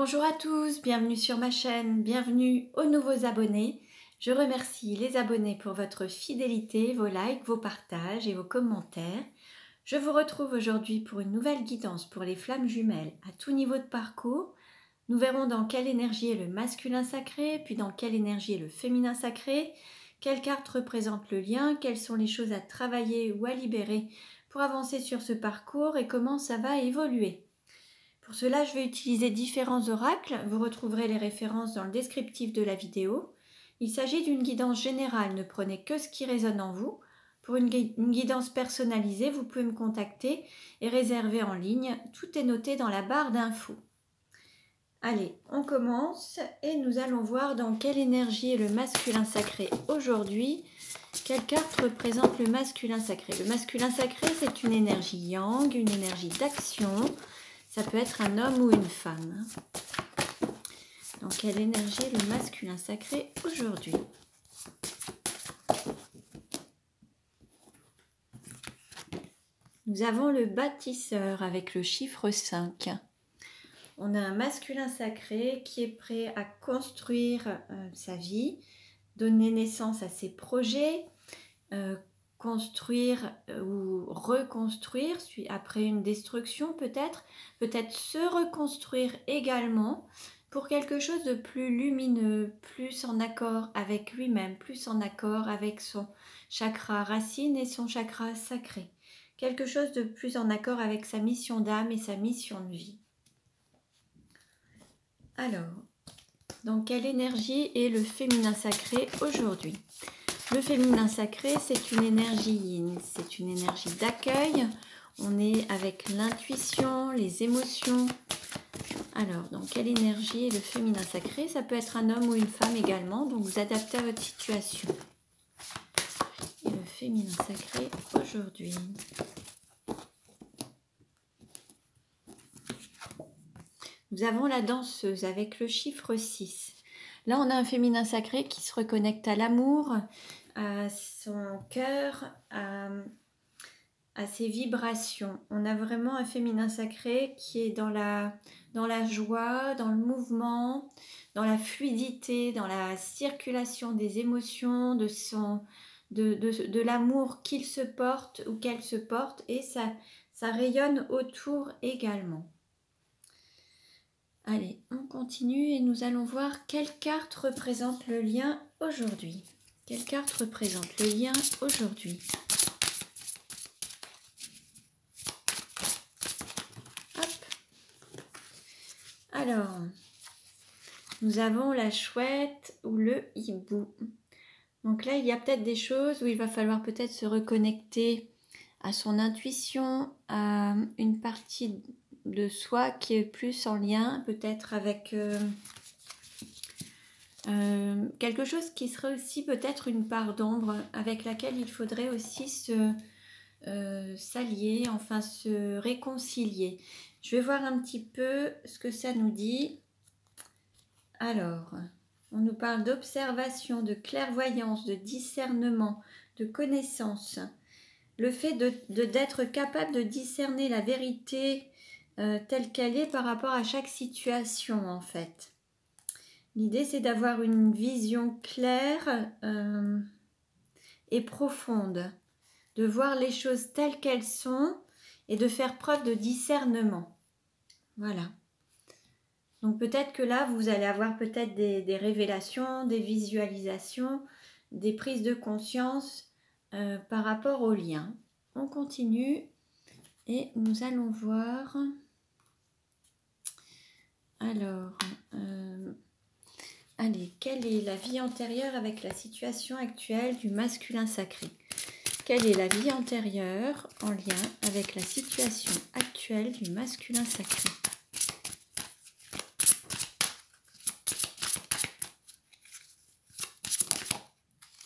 Bonjour à tous, bienvenue sur ma chaîne, bienvenue aux nouveaux abonnés. Je remercie les abonnés pour votre fidélité, vos likes, vos partages et vos commentaires. Je vous retrouve aujourd'hui pour une nouvelle guidance pour les flammes jumelles à tout niveau de parcours. Nous verrons dans quelle énergie est le masculin sacré, puis dans quelle énergie est le féminin sacré, quelle carte représente le lien, quelles sont les choses à travailler ou à libérer pour avancer sur ce parcours et comment ça va évoluer. Pour cela, je vais utiliser différents oracles. Vous retrouverez les références dans le descriptif de la vidéo. Il s'agit d'une guidance générale, ne prenez que ce qui résonne en vous. Pour une guidance personnalisée, vous pouvez me contacter et réserver en ligne. Tout est noté dans la barre d'infos. Allez, on commence et nous allons voir dans quelle énergie est le masculin sacré aujourd'hui. Quelle carte représente le masculin sacré? Le masculin sacré, c'est une énergie yang, une énergie d'action. Ça peut être un homme ou une femme. Dans quelle énergie est le masculin sacré aujourd'hui? Nous avons le bâtisseur avec le chiffre 5. On a un masculin sacré qui est prêt à construire sa vie, donner naissance à ses projets, construire ou reconstruire après une destruction peut-être se reconstruire également pour quelque chose de plus lumineux, plus en accord avec lui-même, plus en accord avec son chakra racine et son chakra sacré. Quelque chose de plus en accord avec sa mission d'âme et sa mission de vie. Alors, dans quelle énergie est le féminin sacré aujourd'hui? Le féminin sacré, c'est une énergie yin, c'est une énergie d'accueil. On est avec l'intuition, les émotions. Alors, dans quelle énergie est le féminin sacré? Ça peut être un homme ou une femme également, donc vous adaptez à votre situation. Et le féminin sacré aujourd'hui. Nous avons la danseuse avec le chiffre 6. Là, on a un féminin sacré qui se reconnecte à l'amour, à son cœur, à ses vibrations. On a vraiment un féminin sacré qui est dans la joie, dans le mouvement, dans la fluidité, dans la circulation des émotions, de l'amour qu'il se porte ou qu'elle se porte, et ça rayonne autour également. Allez, on continue et nous allons voir quelle carte représente le lien aujourd'hui. Quelle carte représente le lien aujourd'hui? Hop. Alors, nous avons la chouette ou le hibou. Donc là, il y a peut-être des choses où il va falloir peut-être se reconnecter à son intuition, à une partie de soi qui est plus en lien peut-être avec quelque chose qui serait aussi peut-être une part d'ombre avec laquelle il faudrait aussi s'allier, enfin se réconcilier. Je vais voir un petit peu ce que ça nous dit. Alors, on nous parle d'observation, de clairvoyance, de discernement, de connaissance. Le fait d'être capable de discerner la vérité telle qu'elle est par rapport à chaque situation en fait. L'idée c'est d'avoir une vision claire et profonde, de voir les choses telles qu'elles sont et de faire preuve de discernement. Voilà. Donc peut-être que là vous allez avoir peut-être des révélations, des visualisations, des prises de conscience par rapport au lien. On continue et nous allons voir. Alors, allez, quelle est la vie antérieure avec la situation actuelle du masculin sacré? Quelle est la vie antérieure en lien avec la situation actuelle du masculin sacré?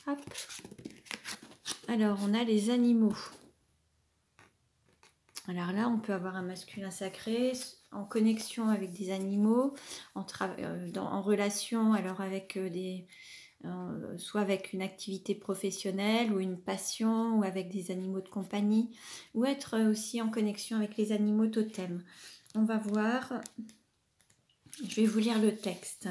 Hop. Alors, on a les animaux. Alors là, on peut avoir un masculin sacré en connexion avec des animaux, en relation alors avec soit avec une activité professionnelle ou une passion ou avec des animaux de compagnie, ou être aussi en connexion avec les animaux totems. On va voir Je vais vous lire le texte.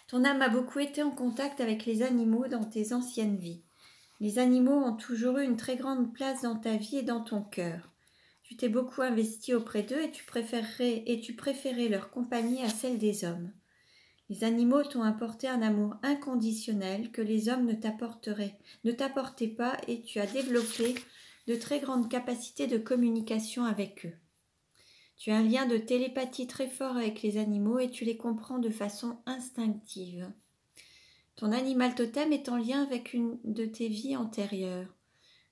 Ton âme a beaucoup été en contact avec les animaux dans tes anciennes vies. Les animaux ont toujours eu une très grande place dans ta vie et dans ton cœur. Tu t'es beaucoup investi auprès d'eux et tu préférais leur compagnie à celle des hommes. Les animaux t'ont apporté un amour inconditionnel que les hommes ne t'apportaient pas et tu as développé de très grandes capacités de communication avec eux. Tu as un lien de télépathie très fort avec les animaux et tu les comprends de façon instinctive. Ton animal totem est en lien avec une de tes vies antérieures.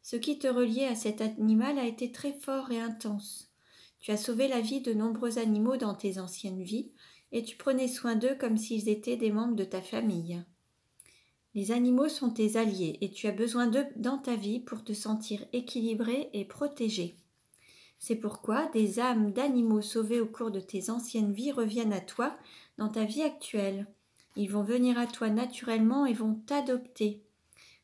Ce qui te reliait à cet animal a été très fort et intense. Tu as sauvé la vie de nombreux animaux dans tes anciennes vies et tu prenais soin d'eux comme s'ils étaient des membres de ta famille. Les animaux sont tes alliés et tu as besoin d'eux dans ta vie pour te sentir équilibré et protégé. C'est pourquoi des âmes d'animaux sauvés au cours de tes anciennes vies reviennent à toi dans ta vie actuelle. Ils vont venir à toi naturellement et vont t'adopter.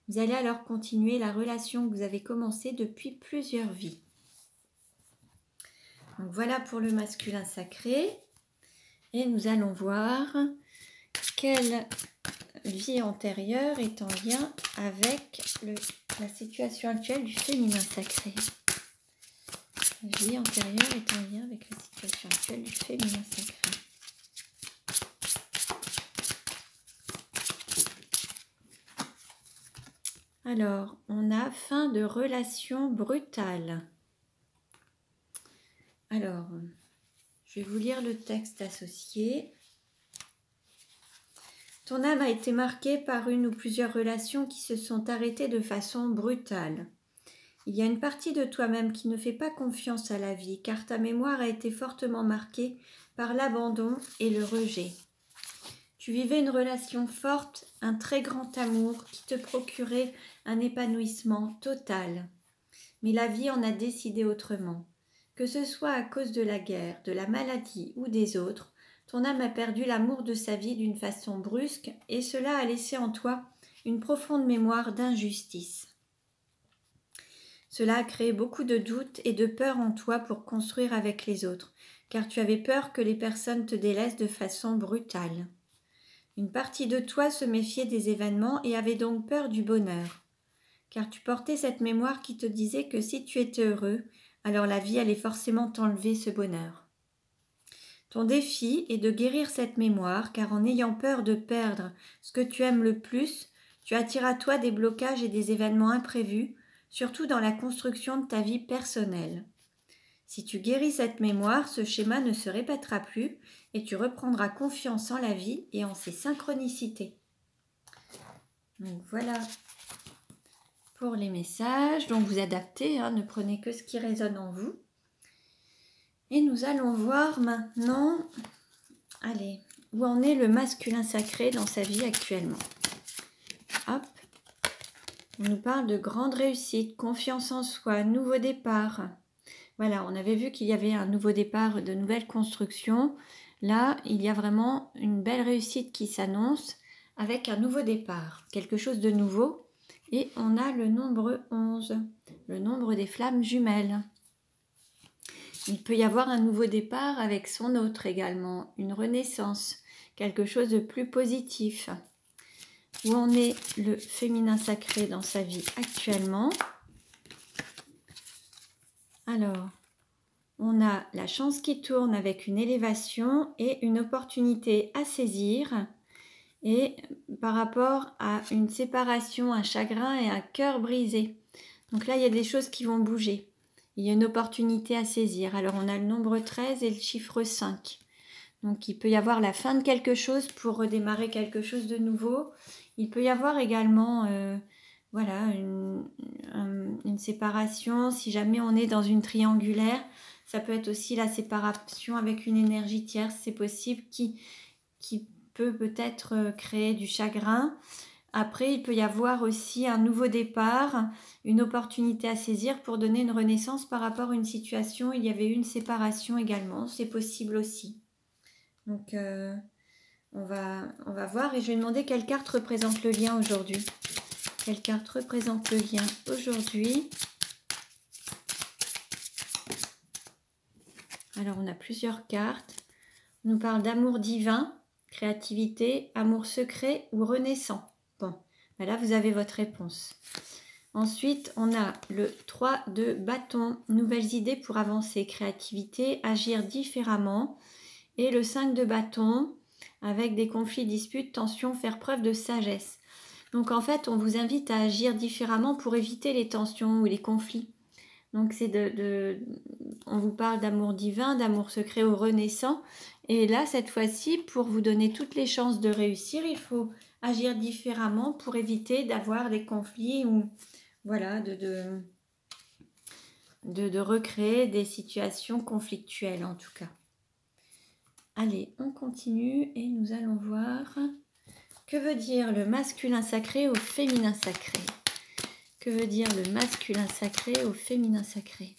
Vous allez alors continuer la relation que vous avez commencée depuis plusieurs vies. Donc voilà pour le masculin sacré. Et nous allons voir quelle vie antérieure est en lien avec la situation actuelle du féminin sacré. La vie antérieure est en lien avec la situation actuelle du féminin sacré. Alors, on a fin de relation brutale. Alors, je vais vous lire le texte associé. Ton âme a été marquée par une ou plusieurs relations qui se sont arrêtées de façon brutale. Il y a une partie de toi-même qui ne fait pas confiance à la vie, car ta mémoire a été fortement marquée par l'abandon et le rejet. Tu vivais une relation forte, un très grand amour qui te procurait un épanouissement total. Mais la vie en a décidé autrement. Que ce soit à cause de la guerre, de la maladie ou des autres, ton âme a perdu l'amour de sa vie d'une façon brusque et cela a laissé en toi une profonde mémoire d'injustice. Cela a créé beaucoup de doutes et de peur en toi pour construire avec les autres, car tu avais peur que les personnes te délaissent de façon brutale. Une partie de toi se méfiait des événements et avait donc peur du bonheur, car tu portais cette mémoire qui te disait que si tu étais heureux, alors la vie allait forcément t'enlever ce bonheur. Ton défi est de guérir cette mémoire, car en ayant peur de perdre ce que tu aimes le plus, tu attires à toi des blocages et des événements imprévus, surtout dans la construction de ta vie personnelle. Si tu guéris cette mémoire, ce schéma ne se répétera plus et tu reprendras confiance en la vie et en ses synchronicités. Donc voilà pour les messages. Donc vous adaptez, ne prenez que ce qui résonne en vous. Et nous allons voir maintenant, où en est le masculin sacré dans sa vie actuellement. Hop. On nous parle de grande réussite, confiance en soi, nouveau départ. Voilà, on avait vu qu'il y avait un nouveau départ, de nouvelles constructions. Là, il y a vraiment une belle réussite qui s'annonce avec un nouveau départ, quelque chose de nouveau. Et on a le nombre 11, le nombre des flammes jumelles. Il peut y avoir un nouveau départ avec son autre également, une renaissance, quelque chose de plus positif. Où en est le féminin sacré dans sa vie actuellement? Alors, on a la chance qui tourne avec une élévation et une opportunité à saisir. Et par rapport à une séparation, un chagrin et un cœur brisé. Donc là, il y a des choses qui vont bouger. Il y a une opportunité à saisir. Alors, on a le nombre 13 et le chiffre 5. Donc, il peut y avoir la fin de quelque chose pour redémarrer quelque chose de nouveau. Il peut y avoir également une séparation. Si jamais on est dans une triangulaire, ça peut être aussi la séparation avec une énergie tierce. C'est possible qui peut-être créer du chagrin. Après, il peut y avoir aussi un nouveau départ, une opportunité à saisir pour donner une renaissance par rapport à une situation. Il y avait eu une séparation également, c'est possible aussi. Donc, on va voir et je vais demander quelle carte représente le lien aujourd'hui. Quelle carte représente le lien aujourd'hui? Alors, on a plusieurs cartes. On nous parle d'amour divin, créativité, amour secret ou renaissant. Bon, ben là vous avez votre réponse. Ensuite, on a le 3 de bâton, nouvelles idées pour avancer, créativité, agir différemment. Et le 5 de bâton, avec des conflits, disputes, tensions, faire preuve de sagesse. Donc en fait, on vous invite à agir différemment pour éviter les tensions ou les conflits. Donc c'est on vous parle d'amour divin, d'amour secret ou renaissant. Et là, cette fois-ci, pour vous donner toutes les chances de réussir, il faut agir différemment pour éviter d'avoir des conflits ou voilà, de recréer des situations conflictuelles en tout cas. Allez, on continue et nous allons voir que veut dire le masculin sacré au féminin sacré. Que veut dire le masculin sacré au féminin sacré?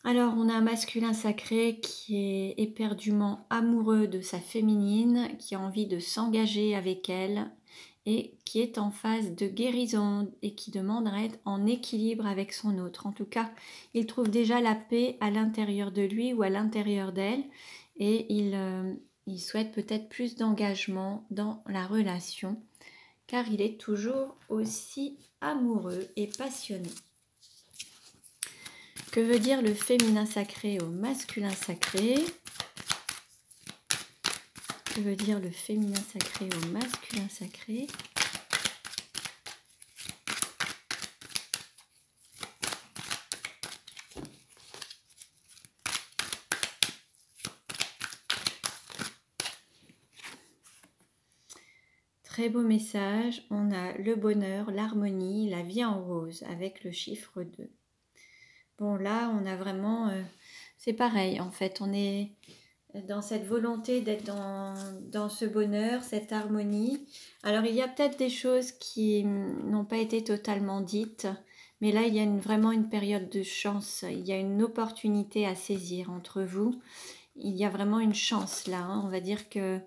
Alors, on a un masculin sacré qui est éperdument amoureux de sa féminine, qui a envie de s'engager avec elle et qui est en phase de guérison et qui demande à être en équilibre avec son autre. En tout cas, il trouve déjà la paix à l'intérieur de lui ou à l'intérieur d'elle et il souhaite peut-être plus d'engagement dans la relation car il est toujours aussi amoureux et passionné. Que veut dire le féminin sacré au masculin sacré? Que veut dire le féminin sacré au masculin sacré? Très beau message. On a le bonheur, l'harmonie, la vie en rose avec le chiffre 2. Bon, là, on a vraiment... c'est pareil, en fait. On est dans cette volonté d'être dans ce bonheur, cette harmonie. Alors, il y a peut-être des choses qui n'ont pas été totalement dites, mais là, il y a vraiment une période de chance. Il y a une opportunité à saisir entre vous. Il y a vraiment une chance, là. On va dire que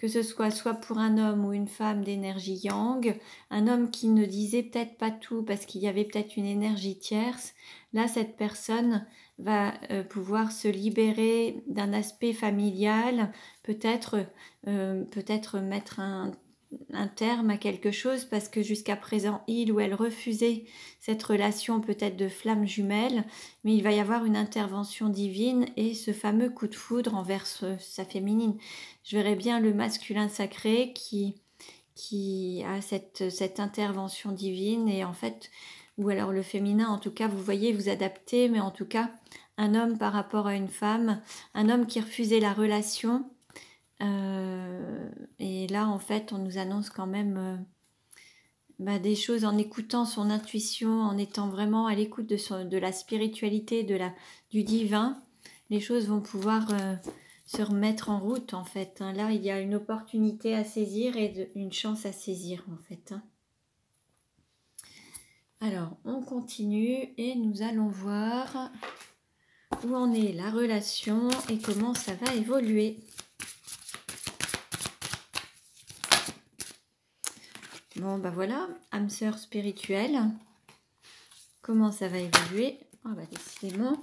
ce soit pour un homme ou une femme d'énergie yang, un homme qui ne disait peut-être pas tout parce qu'il y avait peut-être une énergie tierce, là cette personne va pouvoir se libérer d'un aspect familial, peut-être mettre un terme à quelque chose parce que jusqu'à présent il ou elle refusait cette relation peut-être de flamme jumelle, mais il va y avoir une intervention divine et ce fameux coup de foudre envers sa féminine. Je verrais bien le masculin sacré qui a cette intervention divine et en fait, ou alors le féminin en tout cas, vous voyez, vous adaptez, mais en tout cas, un homme par rapport à une femme, un homme qui refusait la relation, et là en fait on nous annonce quand même des choses en écoutant son intuition, en étant vraiment à l'écoute de la spiritualité, du divin, les choses vont pouvoir se remettre en route en fait. Là il y a une opportunité à saisir et une chance à saisir en fait. Alors on continue et nous allons voir où en est la relation et comment ça va évoluer. Bon voilà, âme sœur spirituelle, comment ça va évoluer? Décidément.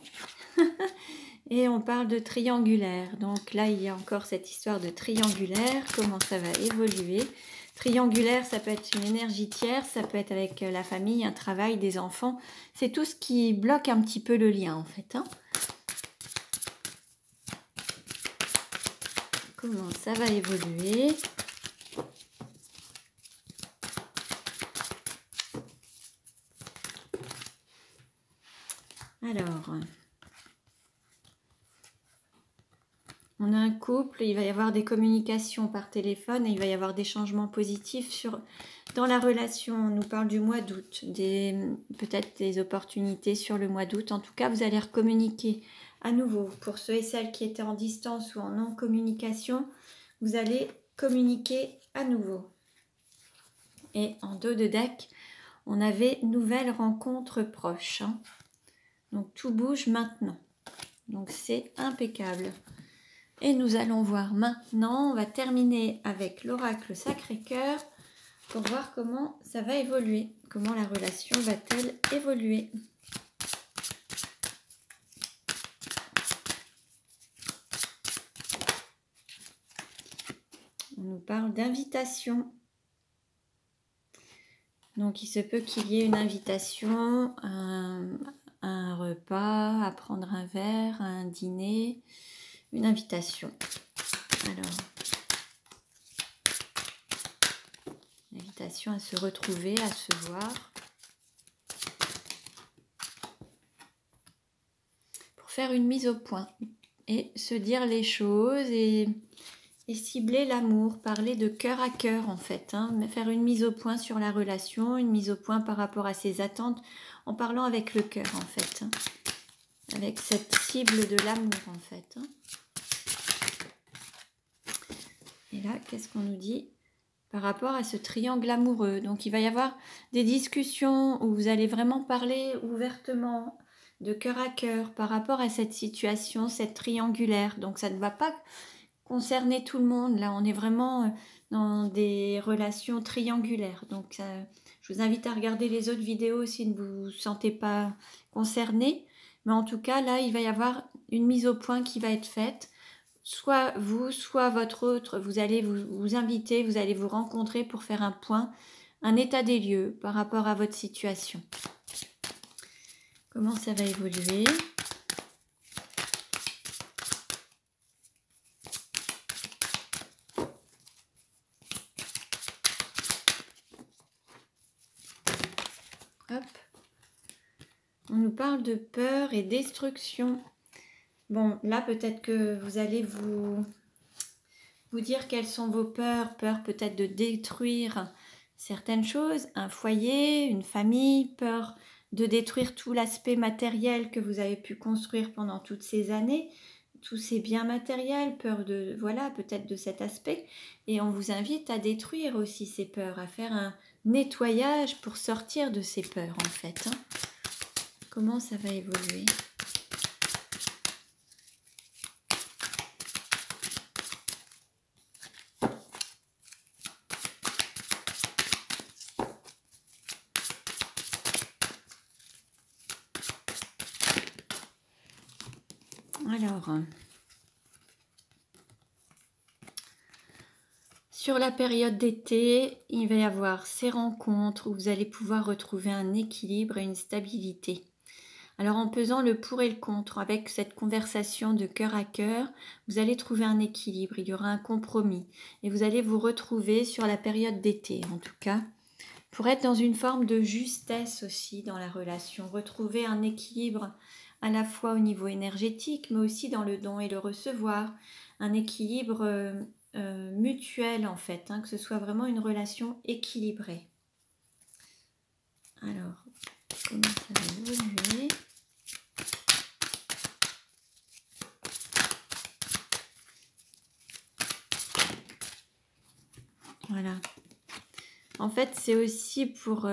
Et on parle de triangulaire, donc là il y a encore cette histoire de triangulaire, comment ça va évoluer. Triangulaire, ça peut être une énergie tierce, ça peut être avec la famille, un travail, des enfants, c'est tout ce qui bloque un petit peu le lien en fait. Comment ça va évoluer? Alors, on a un couple, il va y avoir des communications par téléphone et il va y avoir des changements positifs dans la relation. On nous parle du mois d'août, peut-être des opportunités sur le mois d'août. En tout cas, vous allez recommuniquer à nouveau. Pour ceux et celles qui étaient en distance ou en non-communication, vous allez communiquer à nouveau. Et en dos de deck, on avait nouvelle rencontre proche. Donc tout bouge maintenant. Donc c'est impeccable. Et nous allons voir maintenant, on va terminer avec l'oracle Sacré-Cœur pour voir comment ça va évoluer, comment la relation va-t-elle évoluer. On nous parle d'invitation. Donc il se peut qu'il y ait une invitation à un repas, à prendre un verre, à un dîner, une invitation. Alors, invitation à se retrouver, à se voir, pour faire une mise au point et se dire les choses et cibler l'amour, parler de cœur à cœur en fait, hein, faire une mise au point sur la relation, une mise au point par rapport à ses attentes, en parlant avec le cœur en fait, hein, avec cette cible de l'amour en fait. Hein. Et là, qu'est-ce qu'on nous dit par rapport à ce triangle amoureux? Donc il va y avoir des discussions où vous allez vraiment parler ouvertement, de cœur à cœur, par rapport à cette situation, cette triangulaire. Donc ça ne va pas concerner tout le monde. Là, on est vraiment dans des relations triangulaires. Donc je vous invite à regarder les autres vidéos si vous ne vous sentez pas concerné. Mais en tout cas, là, il va y avoir une mise au point qui va être faite. Soit vous, soit votre autre, vous allez vous inviter, vous allez vous rencontrer pour faire un point, un état des lieux par rapport à votre situation. Comment ça va évoluer ? Hop. On nous parle de peur et destruction. Bon, là, peut-être que vous allez vous dire quelles sont vos peurs. Peur peut-être de détruire certaines choses, un foyer, une famille, peur de détruire tout l'aspect matériel que vous avez pu construire pendant toutes ces années, tous ces biens matériels, peur de, voilà, peut-être de cet aspect. Et on vous invite à détruire aussi ces peurs, à faire un nettoyage pour sortir de ces peurs en fait. Hein. Comment ça va évoluer ? Alors, sur la période d'été, il va y avoir ces rencontres où vous allez pouvoir retrouver un équilibre et une stabilité. Alors en pesant le pour et le contre, avec cette conversation de cœur à cœur, vous allez trouver un équilibre, il y aura un compromis. Et vous allez vous retrouver sur la période d'été, en tout cas, pour être dans une forme de justesse aussi dans la relation. Retrouver un équilibre à la fois au niveau énergétique, mais aussi dans le don et le recevoir. Un équilibre mutuel en fait, hein, que ce soit vraiment une relation équilibrée. Alors, comment ça va évoluer ? Voilà. En fait, c'est aussi pour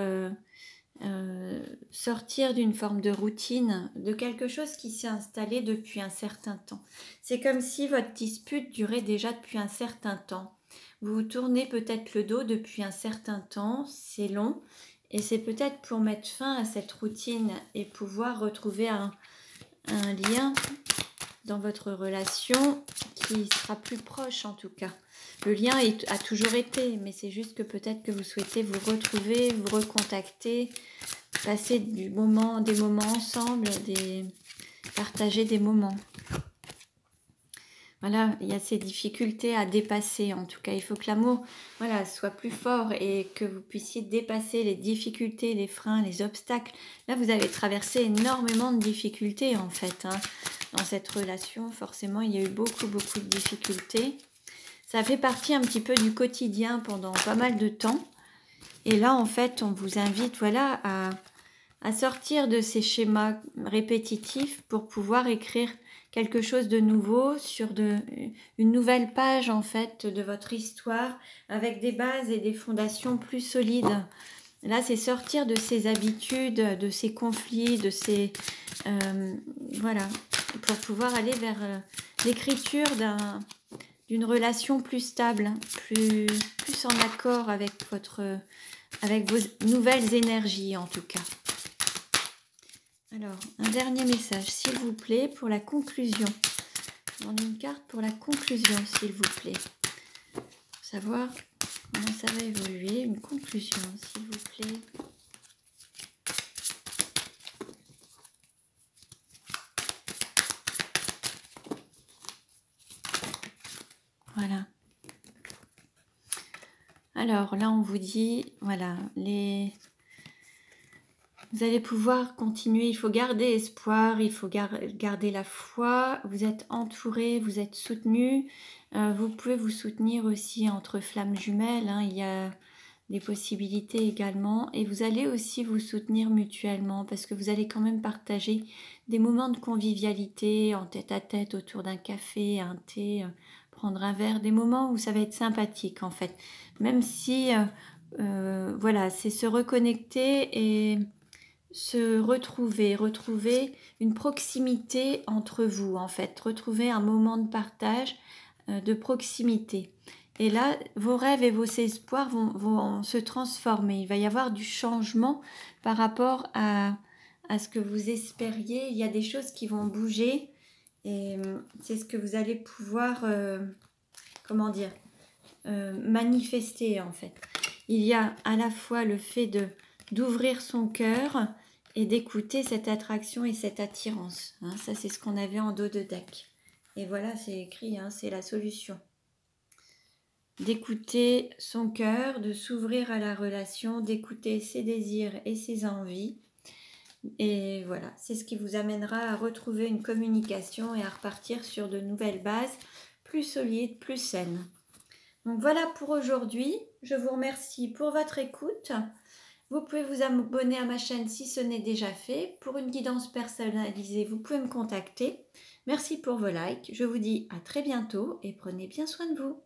sortir d'une forme de routine, de quelque chose qui s'est installé depuis un certain temps. C'est comme si votre dispute durait déjà depuis un certain temps. Vous vous tournez peut-être le dos depuis un certain temps, c'est long, et c'est peut-être pour mettre fin à cette routine et pouvoir retrouver un lien dans votre relation qui sera plus proche en tout cas. Le lien a toujours été, mais c'est juste que peut-être que vous souhaitez vous retrouver, vous recontacter, passer des moments ensemble, partager des moments. Voilà, il y a ces difficultés à dépasser. En tout cas, il faut que l'amour soit plus fort et que vous puissiez dépasser les difficultés, les freins, les obstacles. Là, vous avez traversé énormément de difficultés en fait. Hein. Dans cette relation, forcément, il y a eu beaucoup de difficultés. Ça fait partie un petit peu du quotidien pendant pas mal de temps. Et là, en fait, on vous invite à sortir de ces schémas répétitifs pour pouvoir écrire quelque chose de nouveau sur une nouvelle page en fait de votre histoire avec des bases et des fondations plus solides. Là, c'est sortir de ses habitudes, de ses conflits, de ses... voilà, pour pouvoir aller vers l'écriture d'une relation plus stable, plus en accord avec avec vos nouvelles énergies en tout cas. Alors, un dernier message, s'il vous plaît, pour la conclusion. Je demande une carte pour la conclusion, s'il vous plaît. Pour savoir comment ça va évoluer. Une conclusion, s'il vous plaît. Voilà. Alors là, on vous dit, voilà, vous allez pouvoir continuer, il faut garder espoir, il faut garder la foi, vous êtes entouré, vous êtes soutenu, vous pouvez vous soutenir aussi entre flammes jumelles, hein, il y a des possibilités également, et vous allez aussi vous soutenir mutuellement parce que vous allez quand même partager des moments de convivialité en tête-à-tête autour d'un café, un thé, prendre un verre, des moments où ça va être sympathique en fait, même si voilà, c'est se reconnecter et se retrouver une proximité entre vous en fait, retrouver un moment de partage, de proximité. Et là, vos rêves et vos espoirs vont se transformer. Il va y avoir du changement par rapport à ce que vous espériez. Il y a des choses qui vont bouger et c'est ce que vous allez pouvoir, comment dire, manifester en fait. Il y a à la fois le fait d'ouvrir son cœur et d'écouter cette attraction et cette attirance. Hein, ça, c'est ce qu'on avait en dos de deck. Et voilà, c'est écrit, hein, c'est la solution. D'écouter son cœur, de s'ouvrir à la relation, d'écouter ses désirs et ses envies. Et voilà, c'est ce qui vous amènera à retrouver une communication et à repartir sur de nouvelles bases plus solides, plus saines. Donc voilà pour aujourd'hui. Je vous remercie pour votre écoute. Vous pouvez vous abonner à ma chaîne si ce n'est déjà fait. Pour une guidance personnalisée, vous pouvez me contacter. Merci pour vos likes. Je vous dis à très bientôt et prenez bien soin de vous.